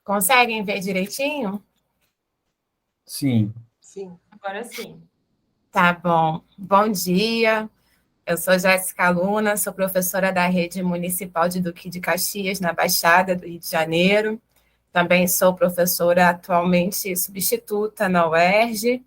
Conseguem ver direitinho? Sim. Sim, agora sim. Tá bom. Bom dia. Eu sou Jéssica Luna, sou professora da Rede Municipal de Duque de Caxias, na Baixada do Rio de Janeiro. Também sou professora atualmente substituta na UERJ.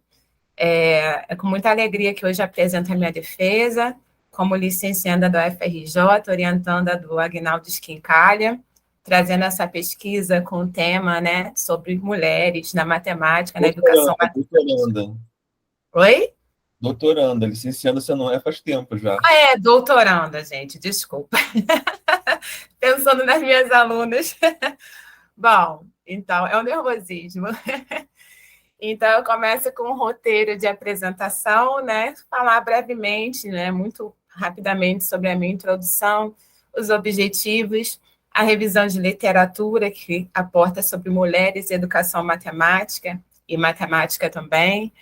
É com muita alegria que hoje apresento a minha defesa, como licencianda da UFRJ, orientanda do Agnaldo Skincalha, trazendo essa pesquisa com o tema, né, sobre mulheres na matemática, na educação. Doutoranda. Oi? Doutoranda, licenciando você não é faz tempo já. Ah, é, doutoranda, gente, desculpa. Pensando nas minhas alunas. Bom, então, é um nervosismo. Então, eu começo com um roteiro de apresentação, né? Falar brevemente, né? Muito rapidamente sobre a minha introdução, os objetivos, a revisão de literatura que aporta sobre mulheres e educação matemática, e matemática também,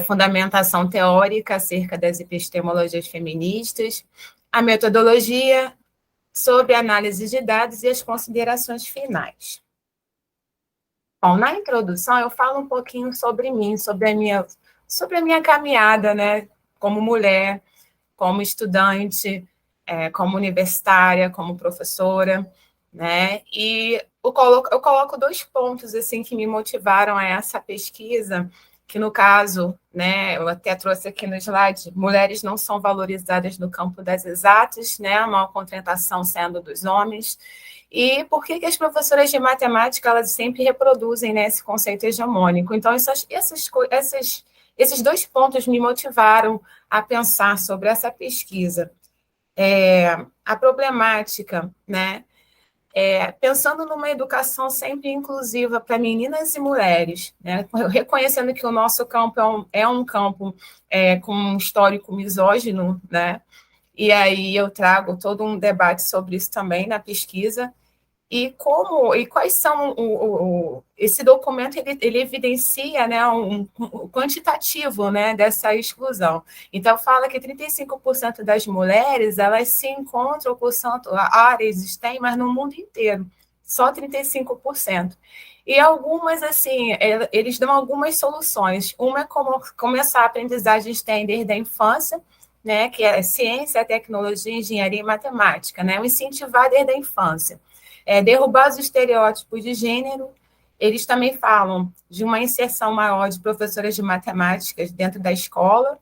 fundamentação teórica acerca das epistemologias feministas, a metodologia sobre análise de dados e as considerações finais. Bom, na introdução eu falo um pouquinho sobre mim, sobre a minha caminhada, né, como mulher, como estudante, como universitária, como professora, né, e eu coloco dois pontos, assim, que me motivaram a essa pesquisa, que no caso, né, eu até trouxe aqui no slide, mulheres não são valorizadas no campo das exatas, né, a maior contratação sendo dos homens. E por que as professoras de matemática elas sempre reproduzem, né, esse conceito hegemônico? Então, esses dois pontos me motivaram a pensar sobre essa pesquisa. A problemática, né, pensando numa educação sempre inclusiva para meninas e mulheres, né, reconhecendo que o nosso campo é um campo com um histórico misógino, né, e aí eu trago todo um debate sobre isso também na pesquisa. E quais são esse documento ele evidencia, né, um quantitativo, né, dessa exclusão. Então fala que 35% das mulheres elas se encontram cursando áreas STEM, mas no mundo inteiro, só 35%. E algumas, assim, eles dão algumas soluções. Uma é como começar a aprendizagem STEM desde a infância, né, que é ciência, tecnologia, engenharia e matemática, né, o incentivar desde a infância. Derrubar os estereótipos de gênero. Eles também falam de uma inserção maior de professoras de matemáticas dentro da escola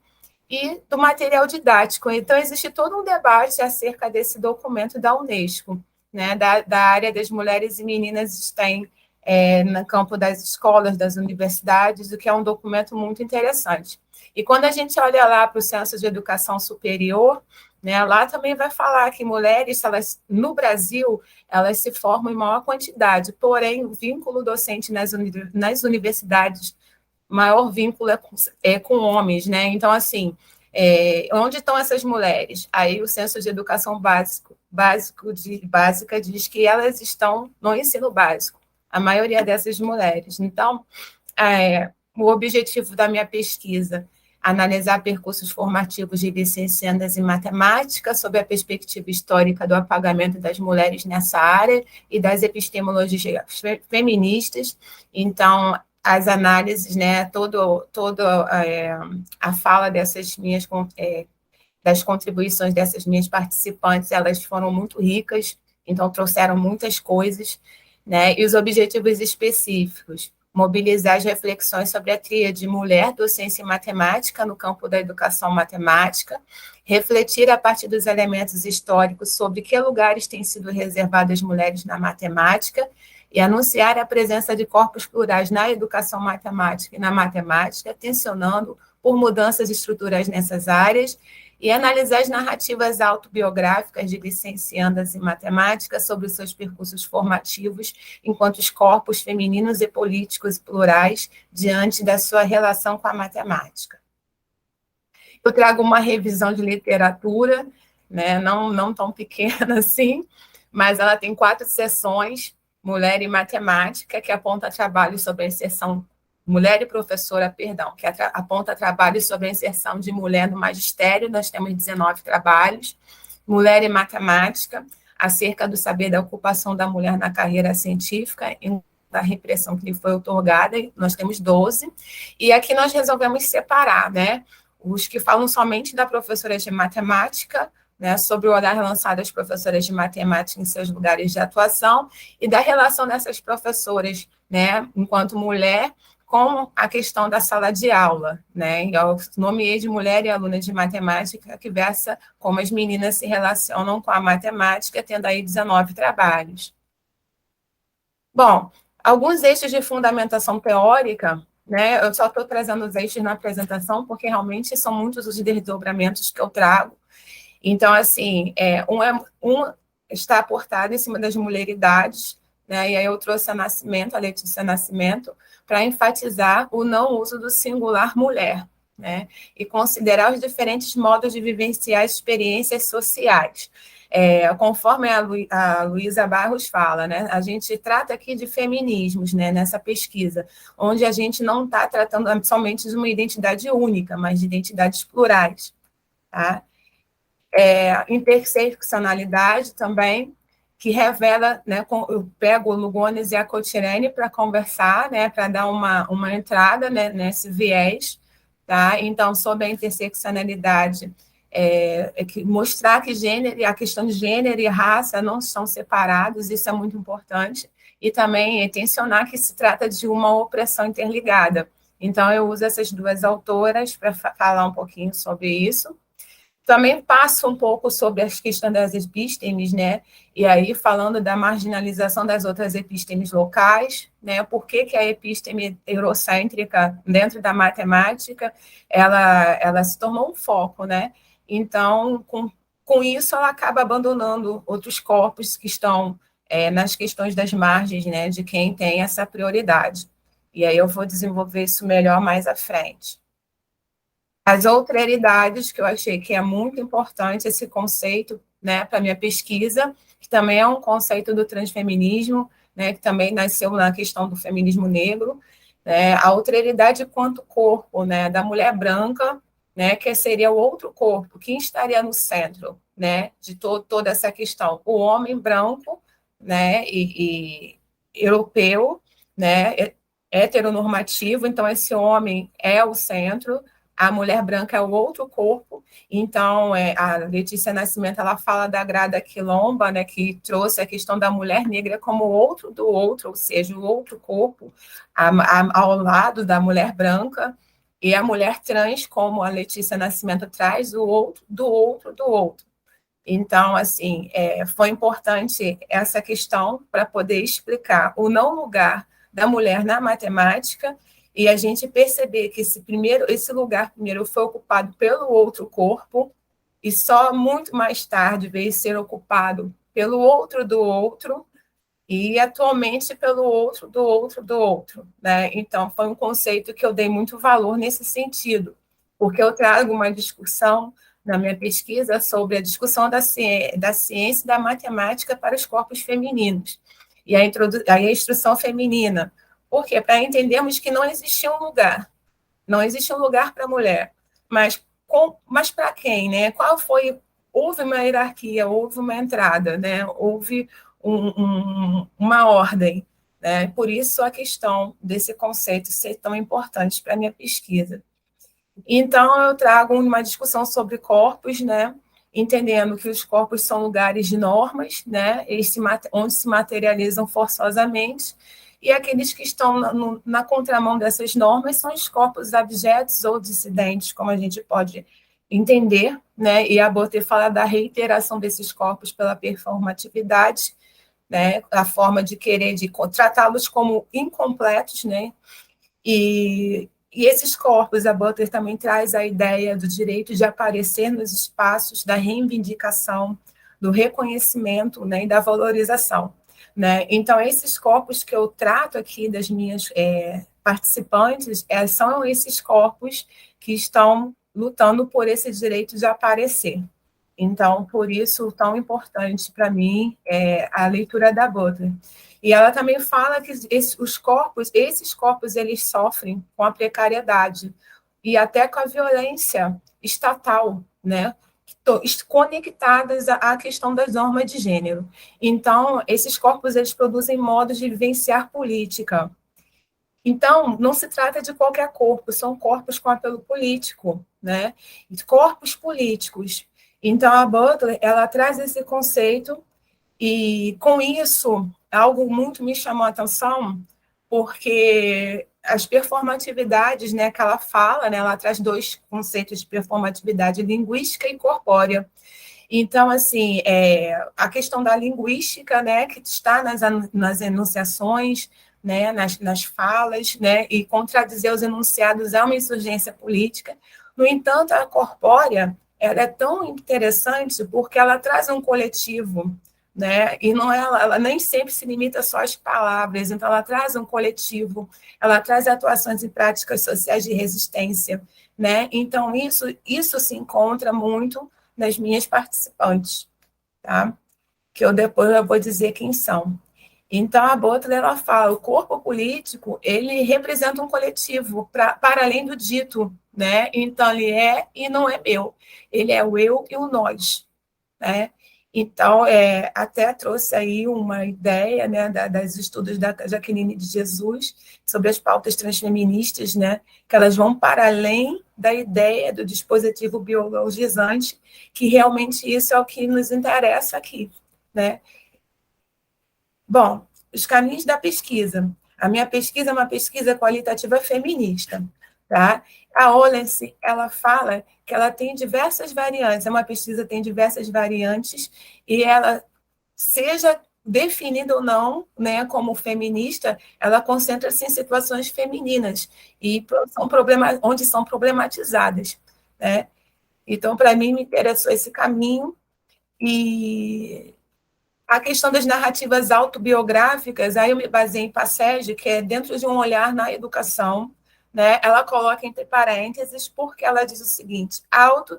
e do material didático. Então, existe todo um debate acerca desse documento da Unesco, né, da área das mulheres e meninas STEM no campo das escolas, das universidades, o que é um documento muito interessante. E quando a gente olha lá para o Censo de Educação Superior, né, lá também vai falar que mulheres, no Brasil, elas se formam em maior quantidade, porém, o vínculo docente nas universidades, maior vínculo é com homens, né? Então, assim, onde estão essas mulheres? Aí o Censo de Educação Básica diz que elas estão no ensino básico, a maioria dessas mulheres. Então, o objetivo da minha pesquisa analisar percursos formativos de licenciandas em matemática sob a perspectiva histórica do apagamento das mulheres nessa área e das epistemologias feministas. Então, as análises, né, toda a fala dessas minhas das contribuições dessas minhas participantes, elas foram muito ricas, então trouxeram muitas coisas, né, e os objetivos específicos: mobilizar as reflexões sobre a tríade mulher, docência e matemática no campo da educação matemática, refletir a partir dos elementos históricos sobre que lugares têm sido reservados às mulheres na matemática e anunciar a presença de corpos plurais na educação matemática e na matemática, tensionando por mudanças estruturais nessas áreas, e analisar as narrativas autobiográficas de licenciandas em matemática sobre os seus percursos formativos enquanto os corpos femininos e políticos plurais diante da sua relação com a matemática. Eu trago uma revisão de literatura, né, não tão pequena assim, mas ela tem 4 seções: Mulher e Matemática, que aponta trabalhos sobre a inserção Mulher e Professora, perdão, que aponta trabalhos sobre a inserção de mulher no magistério. Nós temos 19 trabalhos. Mulher e Matemática, acerca do saber da ocupação da mulher na carreira científica, da repressão que lhe foi otorgada, nós temos 12, e aqui nós resolvemos separar, né, os que falam somente da professora de matemática, né, sobre o olhar lançado às professoras de matemática em seus lugares de atuação, e da relação dessas professoras, né, enquanto mulher, com a questão da sala de aula, né? Eu nomeei de mulher e aluna de matemática, que versa como as meninas se relacionam com a matemática, tendo aí 19 trabalhos. Bom, alguns eixos de fundamentação teórica, né? Eu só estou trazendo os eixos na apresentação, porque realmente são muitos os desdobramentos que eu trago. Então, assim, um está aportado em cima das mulheridades, né? E aí eu trouxe a Letícia Nascimento, para enfatizar o não uso do singular mulher, né? E considerar os diferentes modos de vivenciar experiências sociais. Conforme a Luísa Barros fala, né? A gente trata aqui de feminismos, né? Nessa pesquisa, onde a gente não está tratando somente de uma identidade única, mas de identidades plurais, tá? Interseccionalidade também, que revela, né, eu pego o Lugones e a Cotirene para conversar, né, para dar uma entrada, né, nesse viés, tá? Então, sobre a interseccionalidade, mostrar que a questão de gênero e raça não são separados, isso é muito importante, e também tensionar que se trata de uma opressão interligada. Então, eu uso essas duas autoras para falar um pouquinho sobre isso. Também passo um pouco sobre as questões das epístemes, né? E aí falando da marginalização das outras epístemes locais, né? Por que a epísteme eurocêntrica dentro da matemática, ela se tornou um foco, né? Então, com isso, ela acaba abandonando outros corpos que estão nas questões das margens, né? De quem tem essa prioridade. E aí eu vou desenvolver isso melhor mais à frente. As outraridades, que eu achei que é muito importante esse conceito, né, para a minha pesquisa, que também é um conceito do transfeminismo, né, que também nasceu na questão do feminismo negro, né, a outraridade quanto corpo, né, da mulher branca, né, que seria o outro corpo, quem estaria no centro, né, de toda essa questão? O homem branco, né, e europeu, né, heteronormativo, então esse homem é o centro, a mulher branca é o outro corpo. Então, a Letícia Nascimento, ela fala da Grada Quilomba, né, que trouxe a questão da mulher negra como outro do outro, ou seja, o outro corpo ao lado da mulher branca, e a mulher trans, como a Letícia Nascimento traz, o outro do outro do outro. Então, assim, foi importante essa questão para poder explicar o não lugar da mulher na matemática, e a gente perceber que esse lugar primeiro foi ocupado pelo outro corpo, e só muito mais tarde veio ser ocupado pelo outro do outro, e atualmente pelo outro do outro do outro, né? Então, foi um conceito que eu dei muito valor nesse sentido, porque eu trago uma discussão na minha pesquisa sobre a discussão da ciência e da matemática para os corpos femininos, e a instrução feminina. Por quê? Para entendermos que não existia um lugar. Não existe um lugar para a mulher. Mas para quem? Né? Qual foi? Houve uma hierarquia, houve uma entrada, né? Houve uma ordem. Né? Por isso a questão desse conceito ser tão importante para a minha pesquisa. Então, eu trago uma discussão sobre corpos, né? Entendendo que os corpos são lugares de normas, né? Onde se materializam forçosamente, e aqueles que estão na contramão dessas normas são os corpos abjetos ou dissidentes, como a gente pode entender, né? E a Botter fala da reiteração desses corpos pela performatividade, né? A forma de querer tratá-los como incompletos, né? E esses corpos, a Butler também traz a ideia do direito de aparecer nos espaços da reivindicação, do reconhecimento, né, e da valorização. Né? Então, esses corpos que eu trato aqui das minhas participantes são esses corpos que estão lutando por esse direito de aparecer. Então, por isso, tão importante para mim a leitura da Butler. E ela também fala que esses corpos, eles sofrem com a precariedade e até com a violência estatal, né? conectadas à questão das normas de gênero. Então, esses corpos eles produzem modos de vivenciar política. Então, não se trata de qualquer corpo, são corpos com apelo político, né? Corpos políticos. Então, a Butler, ela traz esse conceito e, com isso, algo muito me chamou a atenção, porque as performatividades, né, que ela fala, né, ela traz dois conceitos de performatividade, linguística e corpórea. Então, assim, a questão da linguística, né, que está nas enunciações, né, nas falas, né, e contradizer os enunciados é uma insurgência política. No entanto, a corpórea, ela é tão interessante porque ela traz um coletivo, né, e não ela nem sempre se limita só às palavras, então ela traz um coletivo, ela traz atuações e práticas sociais de resistência, né, então isso se encontra muito nas minhas participantes, tá? Que depois eu vou dizer quem são. Então, a Butler, ela fala, o corpo político, ele representa um coletivo para além do dito, né? Então, ele é e não é meu. Ele é o eu e o nós, né? Então, até trouxe aí uma ideia, né, das estudos da Jaqueline de Jesus sobre as pautas transfeministas, né, que elas vão para além da ideia do dispositivo biologizante, que realmente isso é o que nos interessa aqui, né? Bom, os caminhos da pesquisa. A minha pesquisa é uma pesquisa qualitativa feminista, tá? A Olense, ela fala que ela tem diversas variantes, é uma pesquisa que tem diversas variantes, e ela, seja definida ou não, né, como feminista, ela concentra-se em situações femininas, e onde são problematizadas, né? Então, para mim, me interessou esse caminho, e a questão das narrativas autobiográficas, aí eu me baseei em Passage, que é dentro de um olhar na educação, né? Ela coloca entre parênteses, porque ela diz o seguinte: auto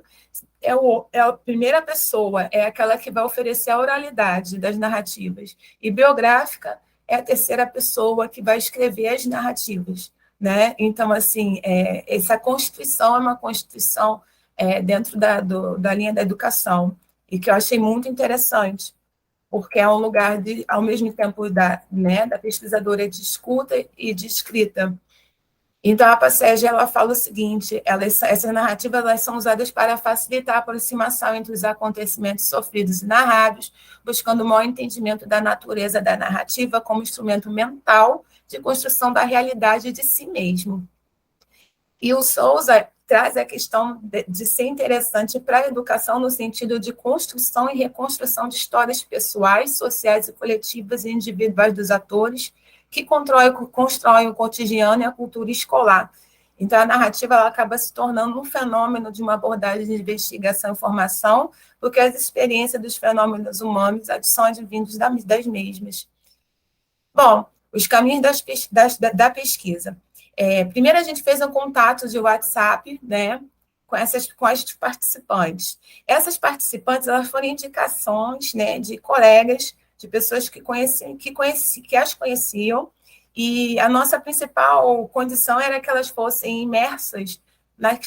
é a primeira pessoa, é aquela que vai oferecer a oralidade das narrativas, e biográfica é a terceira pessoa que vai escrever as narrativas, né? Então, assim, essa constituição é uma constituição dentro da linha da educação, e que eu achei muito interessante, porque é um lugar, ao mesmo tempo, da pesquisadora de escuta e de escrita. Então, a Passage, ela fala o seguinte, essas narrativas elas são usadas para facilitar a aproximação entre os acontecimentos sofridos e narrados, buscando o maior entendimento da natureza da narrativa como instrumento mental de construção da realidade de si mesmo. E o Souza traz a questão de ser interessante para a educação no sentido de construção e reconstrução de histórias pessoais, sociais e coletivas e individuais dos atores, que constroem o cotidiano e a cultura escolar. Então, a narrativa ela acaba se tornando um fenômeno de uma abordagem de investigação e formação, porque as experiências dos fenômenos humanos são advindos das mesmas. Bom, os caminhos da pesquisa. Primeiro, a gente fez um contato de WhatsApp, né, com as participantes. Essas participantes elas foram indicações, né, de colegas, de pessoas que as conheciam, e a nossa principal condição era que elas fossem imersas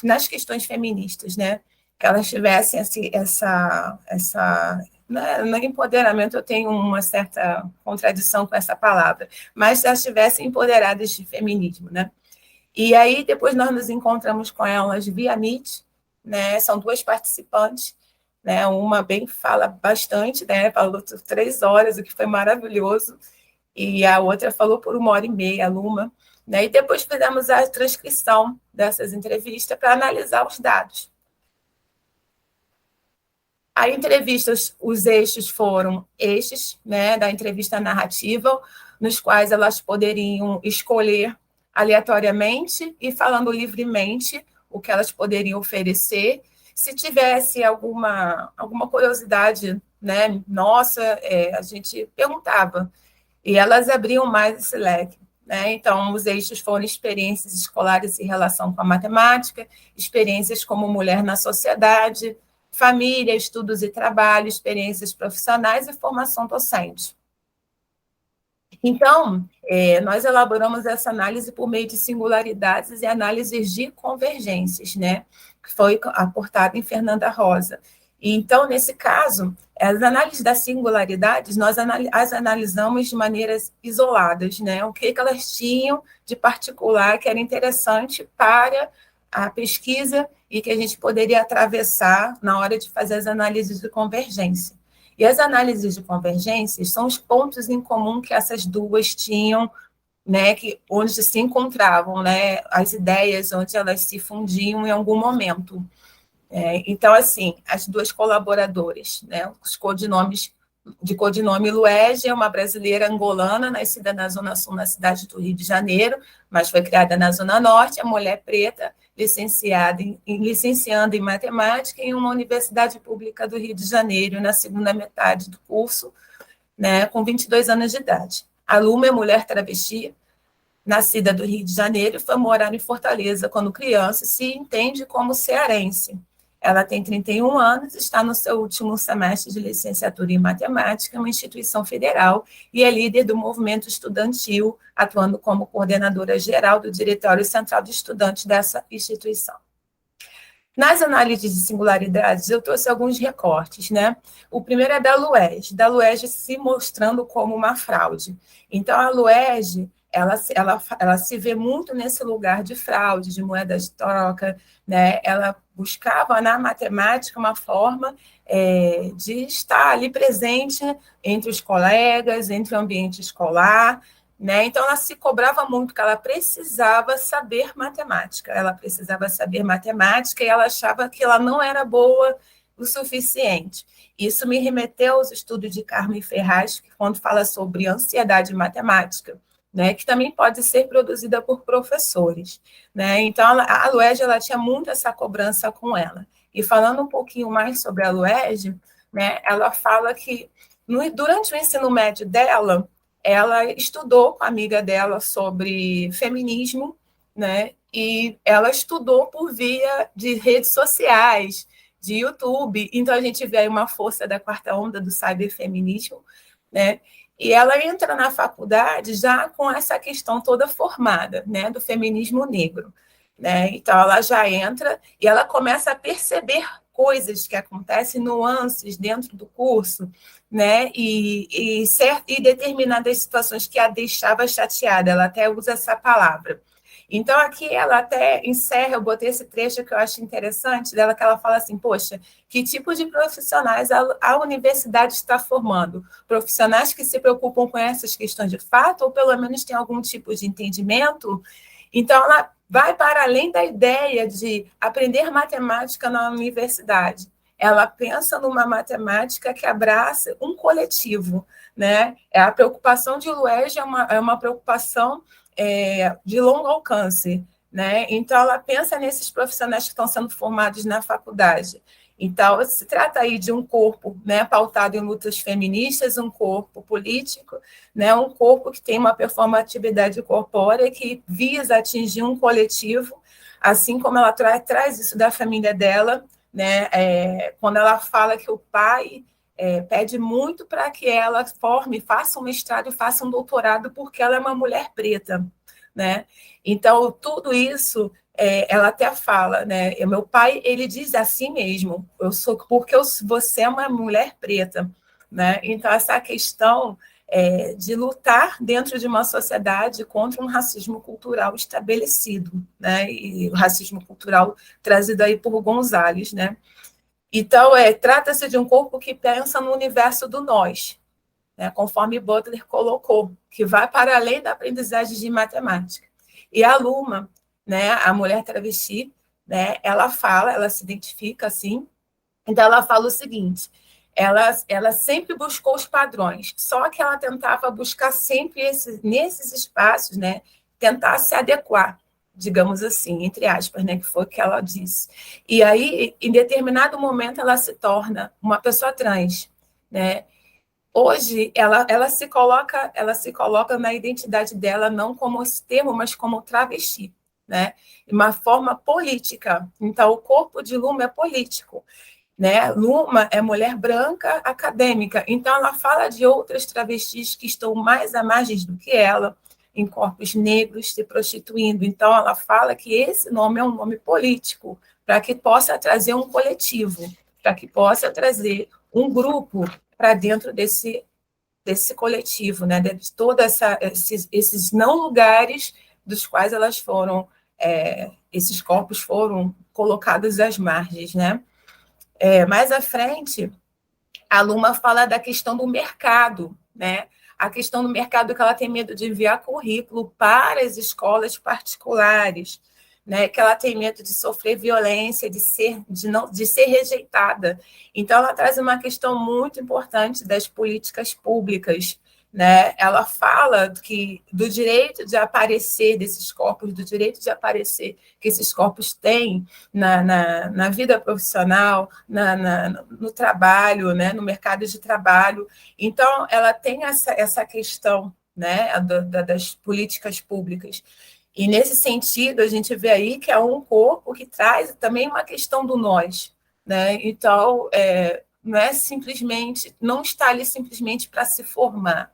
nas questões feministas, né, que elas tivessem no empoderamento eu tenho uma certa contradição com essa palavra, mas se elas estivessem empoderadas de feminismo, né? E aí depois nós nos encontramos com elas via Meet, né? São duas participantes, né? Uma bem fala bastante, né? Falou 3 horas, o que foi maravilhoso, e a outra falou por 1 hora e meia, a Luma, né? E depois fizemos a transcrição dessas entrevistas para analisar os dados. A entrevista, os eixos foram eixos, né, da entrevista narrativa, nos quais elas poderiam escolher aleatoriamente e falando livremente o que elas poderiam oferecer. Se tivesse alguma curiosidade, né, nossa, a gente perguntava, e elas abriam mais esse leque. Né? Então, os eixos foram experiências escolares em relação com a matemática, experiências como mulher na sociedade, família, estudos e trabalho, experiências profissionais e formação docente. Então, nós elaboramos essa análise por meio de singularidades e análises de convergências, né? Que foi aportada em Fernanda Rosa. Então, nesse caso, as análises das singularidades, nós as analisamos de maneiras isoladas, né? O que elas tinham de particular que era interessante para a pesquisa e que a gente poderia atravessar na hora de fazer as análises de convergência. E as análises de convergência são os pontos em comum que essas duas tinham, né, onde se encontravam, né, as ideias, onde elas se fundiam em algum momento. Então, assim, as duas colaboradoras, né, os codinomes, de codinome Luege, é uma brasileira angolana, nascida na Zona Sul, na cidade do Rio de Janeiro, mas foi criada na Zona Norte, é mulher preta, licenciando em matemática em uma universidade pública do Rio de Janeiro, na segunda metade do curso, né, com 22 anos de idade. A Luma é mulher travesti, nascida do Rio de Janeiro, foi morar em Fortaleza quando criança e se entende como cearense. Ela tem 31 anos, está no seu último semestre de licenciatura em matemática em uma instituição federal e é líder do movimento estudantil, atuando como coordenadora geral do Diretório Central de Estudantes dessa instituição. Nas análises de singularidades, eu trouxe alguns recortes, né? O primeiro é da Luege se mostrando como uma fraude. Então, a Luege, ela se vê muito nesse lugar de fraude, de moeda de troca, né? Ela buscava na matemática uma forma de estar ali presente entre os colegas, entre o ambiente escolar, né? Então, ela se cobrava muito que ela precisava saber matemática. Ela precisava saber matemática e ela achava que ela não era boa o suficiente. Isso me remeteu aos estudos de Carmen Ferraz, que quando fala sobre ansiedade matemática, né, que também pode ser produzida por professores, né? Então, a Luege, ela tinha muito essa cobrança com ela. E falando um pouquinho mais sobre a Luege, né, ela fala que durante o ensino médio dela, ela estudou com a amiga dela sobre feminismo, né? E ela estudou por via de redes sociais, de YouTube. Então, a gente vê aí uma força da quarta onda do cyberfeminismo, né? E ela entra na faculdade já com essa questão toda formada, né, do feminismo negro, né? Então, ela já entra e ela começa a perceber coisas que acontecem, nuances dentro do curso, né? E determinadas situações que a deixava chateada, ela até usa essa palavra. Então, aqui ela até encerra, eu botei esse trecho que eu acho interessante dela, que ela fala assim, poxa, que tipo de profissionais a universidade está formando? Profissionais que se preocupam com essas questões de fato, ou pelo menos têm algum tipo de entendimento? Então, ela vai para além da ideia de aprender matemática na universidade. Ela pensa numa matemática que abraça um coletivo, né? A preocupação de Luege é uma preocupação de longo alcance, né? Então, ela pensa nesses profissionais que estão sendo formados na faculdade. Então, se trata aí de um corpo, né, pautado em lutas feministas, um corpo político, né, um corpo que tem uma performatividade corpórea que visa atingir um coletivo, assim como ela traz isso da família dela, né, quando ela fala que o pai pede muito para que ela forme, faça um mestrado e faça um doutorado, porque ela é uma mulher preta, né? Então, tudo isso ela até fala, né? Meu pai, ele diz assim mesmo, você é uma mulher preta, né? Então, essa questão de lutar dentro de uma sociedade contra um racismo cultural estabelecido, né? E o racismo cultural trazido aí por Gonzalez, né? Então, trata-se de um corpo que pensa no universo do nós, né? Conforme Butler colocou, que vai para além da aprendizagem de matemática. E a Luma, né, a mulher travesti, né, ela se identifica assim, então ela fala o seguinte, ela sempre buscou os padrões, só que ela tentava buscar sempre nesses espaços, né, tentar se adequar, digamos assim, entre aspas, né, que foi o que ela disse. E aí, em determinado momento, ela se torna uma pessoa trans, né? Hoje, ela se coloca na identidade dela não como esse termo, mas como travesti, né? De uma forma política. Então, o corpo de Luma é político, né? Luma é mulher branca acadêmica, então ela fala de outras travestis que estão mais à margem do que ela, em corpos negros se prostituindo. Então, ela fala que esse nome é um nome político, para que possa trazer um coletivo, para que possa trazer um grupo para dentro desse coletivo, né, de todos esses não lugares dos quais elas foram, esses corpos foram colocados às margens, né? Mais à frente, a Luma fala da questão do mercado, né? A questão do mercado que ela tem medo de enviar currículo para as escolas particulares, né? Que ela tem medo de sofrer violência, de ser rejeitada. Então, ela traz uma questão muito importante das políticas públicas, né? Ela fala do direito de aparecer desses corpos, do direito de aparecer que esses corpos têm na vida profissional, no trabalho, né? No mercado de trabalho. Então, ela tem essa questão, né? Das políticas públicas. E, nesse sentido, a gente vê aí que é um corpo que traz também uma questão do nós, né? Então, não está ali simplesmente para se formar,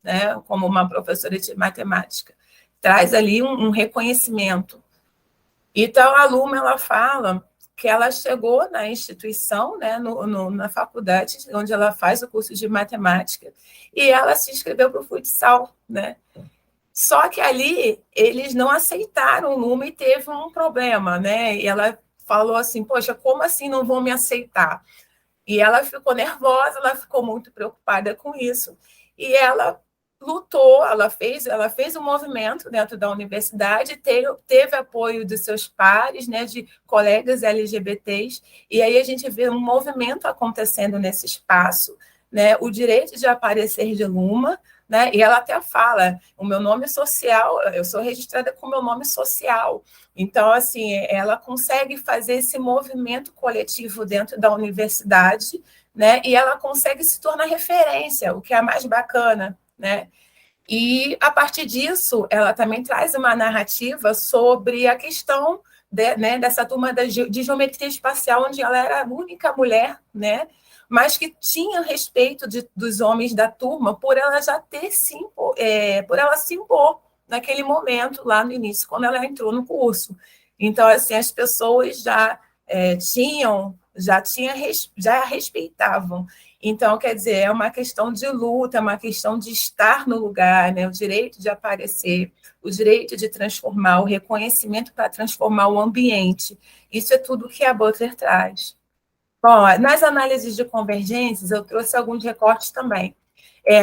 né? Como uma professora de matemática. Traz ali um reconhecimento. Então, a Luma, ela fala que ela chegou na instituição, né, na faculdade, onde ela faz o curso de matemática, e ela se inscreveu para o futsal, né? Só que ali eles não aceitaram o Luma e teve um problema, né? E ela falou assim, poxa, como assim não vão me aceitar? E ela ficou nervosa, ela ficou muito preocupada com isso. E ela lutou, ela fez um movimento dentro da universidade, teve apoio de seus pares, né, de colegas LGBTs, e aí a gente vê um movimento acontecendo nesse espaço, né, o direito de aparecer de Luma, né, e ela até fala, o meu nome social, eu sou registrada com o meu nome social. Então, assim, ela consegue fazer esse movimento coletivo dentro da universidade, né, e ela consegue se tornar referência, o que é mais bacana, né? E, a partir disso, ela também traz uma narrativa sobre a questão né, dessa turma de geometria espacial, onde ela era a única mulher, né, mas que tinha respeito dos homens da turma por ela já ter por ela se impor naquele momento, lá no início, quando ela entrou no curso. Então, assim, as pessoas já respeitavam. Então, quer dizer, é uma questão de luta, é uma questão de estar no lugar, né? O direito de aparecer, o direito de transformar, o reconhecimento para transformar o ambiente. Isso é tudo que a Butler traz. Bom, nas análises de convergências, eu trouxe alguns recortes também.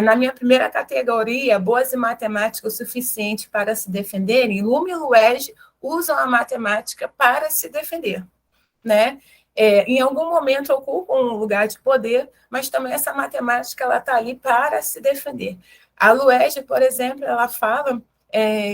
Na minha primeira categoria, boas em matemática o suficiente para se defenderem, Luma e Luege usam a matemática para se defender, né? Em algum momento ocupam um lugar de poder, mas também essa matemática ela está ali para se defender. A Luege, por exemplo, ela fala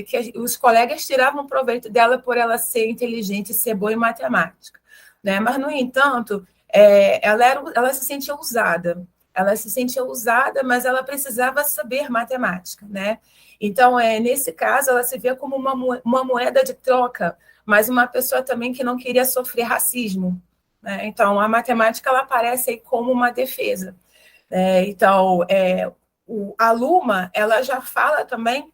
que os colegas tiravam proveito dela por ela ser inteligente e ser boa em matemática, né? Mas, no entanto, ela se sentia usada. Ela se sentia usada, mas ela precisava saber matemática, né? Então, nesse caso, ela se vê como uma moeda de troca, mas uma pessoa também que não queria sofrer racismo, né? Então, a matemática ela aparece aí como uma defesa. Então, a Luma ela já fala também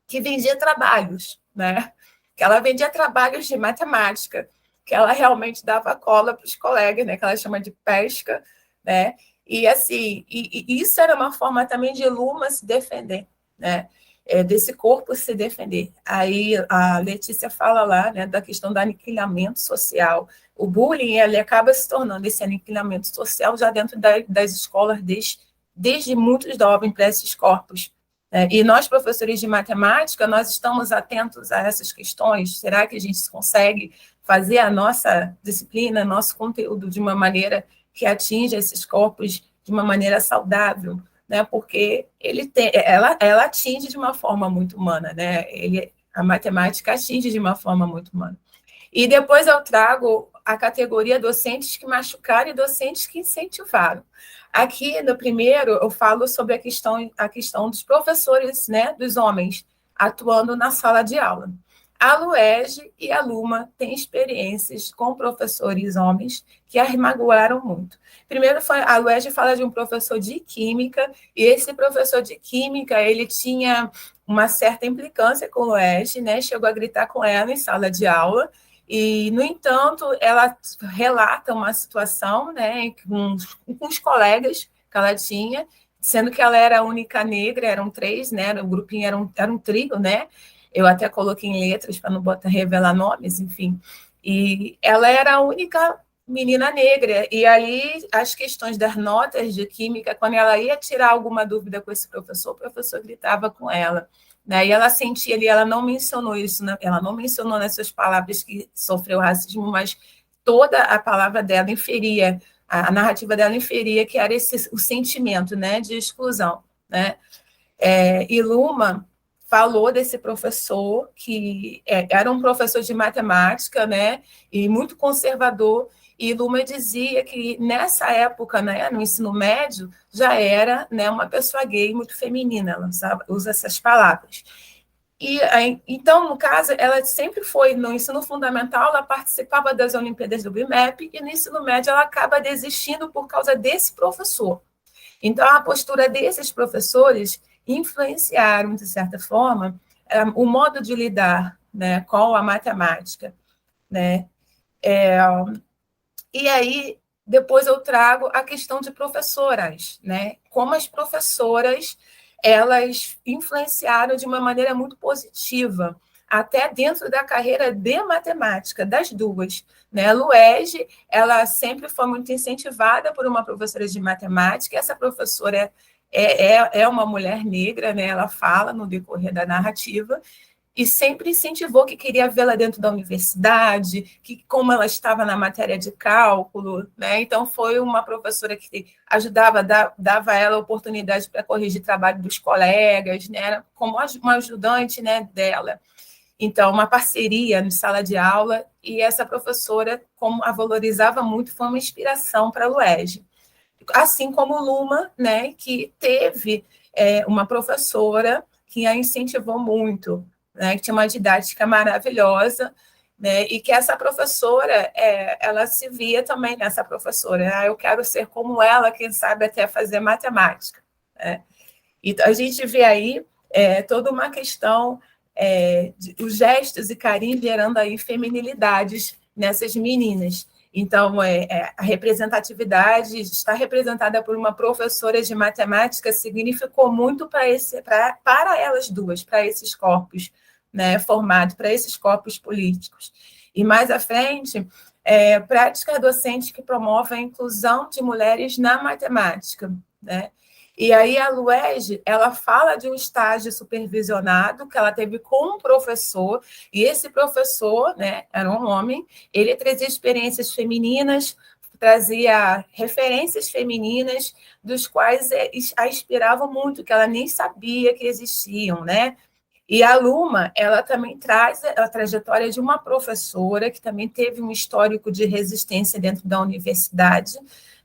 que vendia trabalhos, né? Que ela vendia trabalhos de matemática, que ela realmente dava cola para os colegas, né? Que ela chama de pesca, né? E assim, isso era uma forma também de Luma se defender, né? Desse corpo se defender. Aí a Letícia fala lá, né, da questão do aniquilamento social. O bullying ele acaba se tornando esse aniquilamento social já dentro das escolas desde muito jovem para esses corpos. E nós, professores de matemática, nós estamos atentos a essas questões? Será que a gente consegue fazer a nossa disciplina, nosso conteúdo de uma maneira que atinja esses corpos de uma maneira saudável? Né? Porque ela atinge de uma forma muito humana, né? A matemática atinge de uma forma muito humana. E depois eu trago a categoria docentes que machucaram e docentes que incentivaram. Aqui, no primeiro, eu falo sobre a questão dos professores, né, dos homens, atuando na sala de aula. A Luege e a Luma têm experiências com professores homens que a magoaram muito. Primeiro, a Luege fala de um professor de química, e esse professor de química, ele tinha uma certa implicância com a Luege, né? Chegou a gritar com ela em sala de aula, E, no entanto, ela relata uma situação, né, com os colegas que ela tinha, sendo que ela era a única negra, eram 3, né, o grupinho era um trio, né, eu até coloquei em letras para não revelar nomes, enfim, e ela era a única menina negra, e aí as questões das notas de química, quando ela ia tirar alguma dúvida com esse professor, o professor gritava com ela, né? E ela sentia ali, ela não mencionou isso, né? Ela não mencionou nessas palavras que sofreu racismo, mas toda a palavra dela inferia, a narrativa dela inferia que era o sentimento, né, de exclusão, né? E Luma falou desse professor, que era um professor de matemática, né, e muito conservador, e Luma dizia que nessa época, né, no ensino médio, já era, né, uma pessoa gay muito feminina, ela usa essas palavras. E então, no caso, ela sempre foi no ensino fundamental, ela participava das Olimpíadas do BIMEP, e no ensino médio ela acaba desistindo por causa desse professor. Então, a postura desses professores influenciaram, de certa forma, o modo de lidar, né, com a matemática, né? E aí, depois eu trago a questão de professoras, né? Como as professoras, elas influenciaram de uma maneira muito positiva, até dentro da carreira de matemática, das duas, né? A Luege, ela sempre foi muito incentivada por uma professora de matemática, essa professora é uma mulher negra, né? Ela fala no decorrer da narrativa, e sempre incentivou que queria vê-la dentro da universidade, que como ela estava na matéria de cálculo, né? Então foi uma professora que ajudava, dava a ela oportunidade para corrigir trabalho dos colegas, né? Era como uma ajudante, né, dela. Então, uma parceria em sala de aula, e essa professora, como a valorizava muito, foi uma inspiração para a Luege. Assim como Luma, né, que teve uma professora que a incentivou muito, né, que tinha uma didática maravilhosa, né, e que essa professora, ela se via também nessa professora. Eu quero ser como ela, quem sabe até fazer matemática. Né? Então, a gente vê aí toda uma questão os gestos e carinho gerando aí feminilidades nessas meninas. Então, a representatividade, estar representada por uma professora de matemática significou muito para elas duas, para esses corpos, né, formados, para esses corpos políticos. E mais à frente, práticas docentes que promovem a inclusão de mulheres na matemática, né? E aí a Luege, ela fala de um estágio supervisionado que ela teve com um professor, e esse professor, né, era um homem, ele trazia experiências femininas, trazia referências femininas, dos quais a inspiravam muito, que ela nem sabia que existiam, né? E a Luma, ela também traz a trajetória de uma professora que também teve um histórico de resistência dentro da universidade,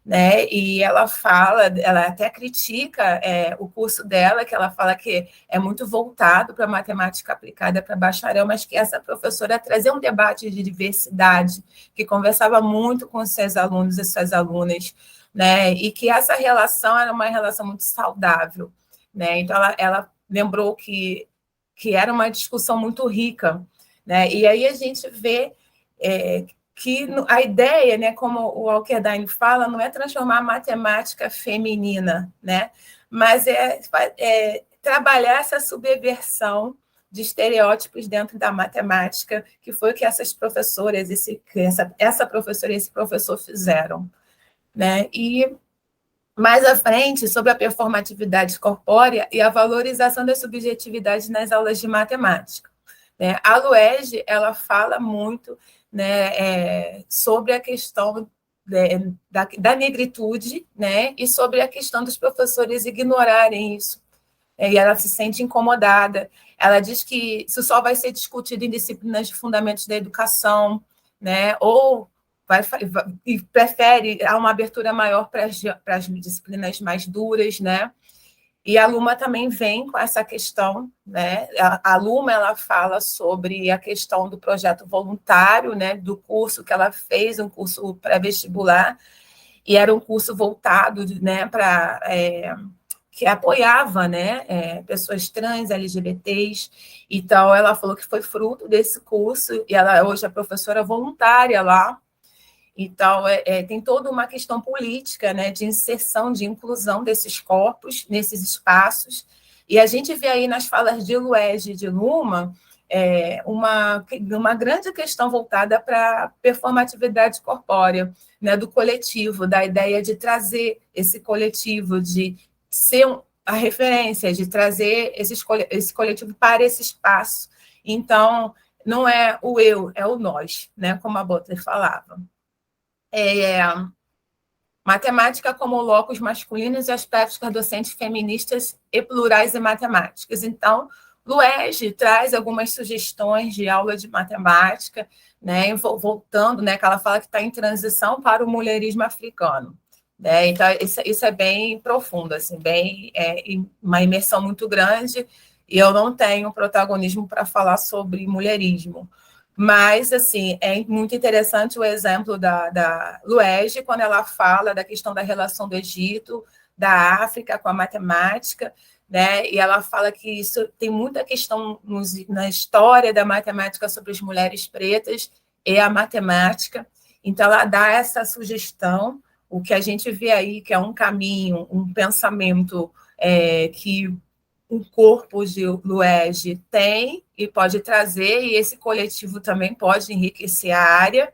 né? E ela fala, ela até critica o curso dela, que ela fala que é muito voltado para matemática aplicada para bacharel, mas que essa professora trazia um debate de diversidade, que conversava muito com os seus alunos e suas alunas, né? E que essa relação era uma relação muito saudável, né? Então ela lembrou que era uma discussão muito rica, né? E aí a gente vê que a ideia, né, como o Alkerdine fala, não é transformar a matemática feminina, né? Mas trabalhar essa subversão de estereótipos dentro da matemática, que foi o que essas professoras, essa professora e esse professor fizeram, né? E mais à frente, sobre a performatividade corpórea e a valorização da subjetividade nas aulas de matemática. Né? A Luege, ela fala muito, né, sobre a questão da negritude, né, e sobre a questão dos professores ignorarem isso. E ela se sente incomodada. Ela diz que isso só vai ser discutido em disciplinas de fundamentos da educação, né, ou e prefere uma abertura maior para as disciplinas mais duras, né? E a Luma também vem com essa questão, né? A Luma, ela fala sobre a questão do projeto voluntário, né? Do curso que ela fez, um curso pré-vestibular, e era um curso voltado, né? Para que apoiava, né, pessoas trans, LGBTs. Então, ela falou que foi fruto desse curso, e ela hoje é professora voluntária lá. Então, tem toda uma questão política, né, de inserção, de inclusão desses corpos nesses espaços. E a gente vê aí nas falas de Luege e de Luma uma grande questão voltada para a performatividade corpórea, né, do coletivo, da ideia de trazer esse coletivo, de ser a referência, de trazer esse coletivo para esse espaço. Então, não é o eu, é o nós, né, como a Butler falava. Matemática como locus masculinos e as práticas docentes feministas e plurais em matemáticas. Então, Luege traz algumas sugestões de aula de matemática, né, voltando, né, que ela fala que está em transição para o mulherismo africano. Né? Então, isso é bem profundo, assim, uma imersão muito grande, e eu não tenho protagonismo para falar sobre mulherismo. Mas, assim, é muito interessante o exemplo da Luege, quando ela fala da questão da relação do Egito, da África com a matemática, né? E ela fala que isso tem muita questão na história da matemática sobre as mulheres pretas e a matemática. Então, ela dá essa sugestão, o que a gente vê aí, que é um caminho, um pensamento que o corpo de Luege tem e pode trazer, e esse coletivo também pode enriquecer a área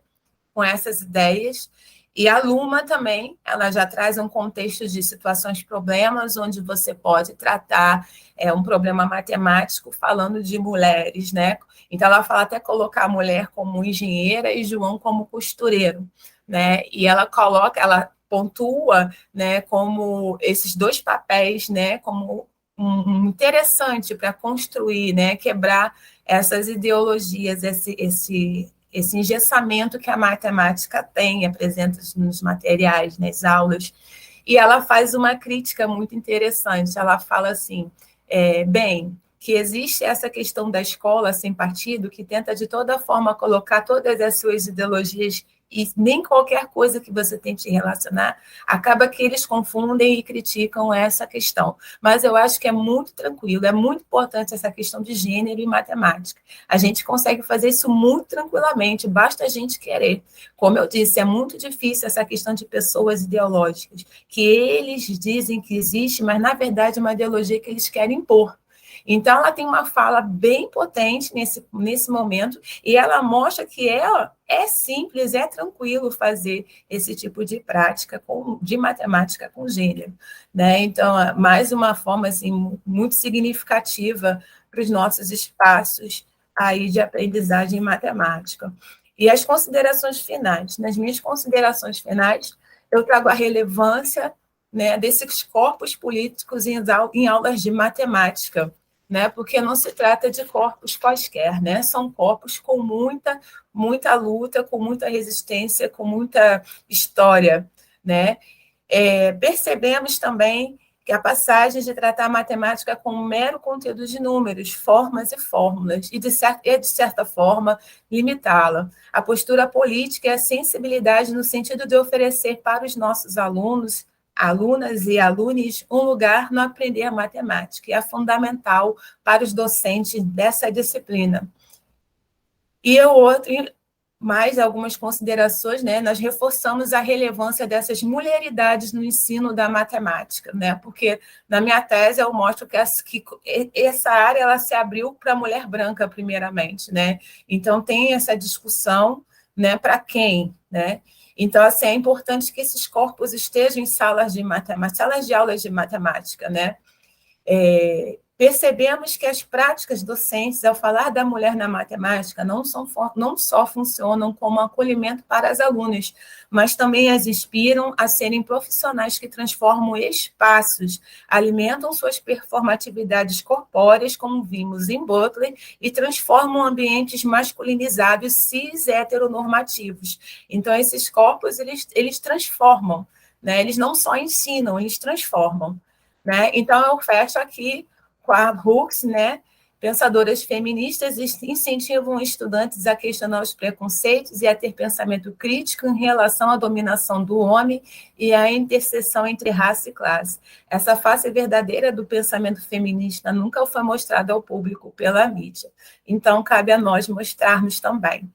com essas ideias. E a Luma também, ela já traz um contexto de situações, problemas, onde você pode tratar um problema matemático falando de mulheres, né? Então, ela fala até colocar a mulher como engenheira e João como costureiro, né? E ela pontua, né, como esses dois papéis, né, como interessante para construir, né, quebrar essas ideologias, esse engessamento que a matemática tem, apresenta nos materiais, nas aulas. E ela faz uma crítica muito interessante. Ela fala assim, que existe essa questão da escola sem partido, que tenta de toda forma colocar todas as suas ideologias e nem qualquer coisa que você tente relacionar, acaba que eles confundem e criticam essa questão. Mas eu acho que é muito tranquilo, é muito importante essa questão de gênero e matemática. A gente consegue fazer isso muito tranquilamente, basta a gente querer. Como eu disse, é muito difícil essa questão de pessoas ideológicas, que eles dizem que existe, mas na verdade é uma ideologia que eles querem impor. Então, ela tem uma fala bem potente nesse momento, e ela mostra que é simples, é tranquilo fazer esse tipo de prática de matemática com gênero. Né? Então, mais uma forma assim, muito significativa para os nossos espaços aí de aprendizagem em matemática. E as considerações finais. Nas minhas considerações finais, eu trago a relevância, né, desses corpos políticos em aulas de matemática, né? Porque não se trata de corpos quaisquer, né? São corpos com muita luta, com muita resistência, com muita história, né? Percebemos também que a passagem de tratar a matemática como um mero conteúdo de números, formas e fórmulas, e de certa forma, limitá-la. A postura política é a sensibilidade no sentido de oferecer para os nossos alunos, alunas e alunos um lugar no aprender a matemática, e é fundamental para os docentes dessa disciplina. E mais algumas considerações, né? Nós reforçamos a relevância dessas mulheridades no ensino da matemática, né? Porque na minha tese eu mostro que essa área ela se abriu para a mulher branca primeiramente, né? Então tem essa discussão, né? Para quem, né? Então, assim, é importante que esses corpos estejam em salas de matemática, salas de aulas de matemática, né? Percebemos que as práticas docentes, ao falar da mulher na matemática, não só funcionam como acolhimento para as alunas, mas também as inspiram a serem profissionais que transformam espaços, alimentam suas performatividades corpóreas, como vimos em Butler, e transformam ambientes masculinizados cis heteronormativos. Então, esses corpos, eles transformam, né? Eles não só ensinam, eles transformam. Né? Então, eu fecho aqui com a Hooks, né? Pensadoras feministas incentivam estudantes a questionar os preconceitos e a ter pensamento crítico em relação à dominação do homem e à interseção entre raça e classe. Essa face verdadeira do pensamento feminista nunca foi mostrada ao público pela mídia. Então, cabe a nós mostrarmos também.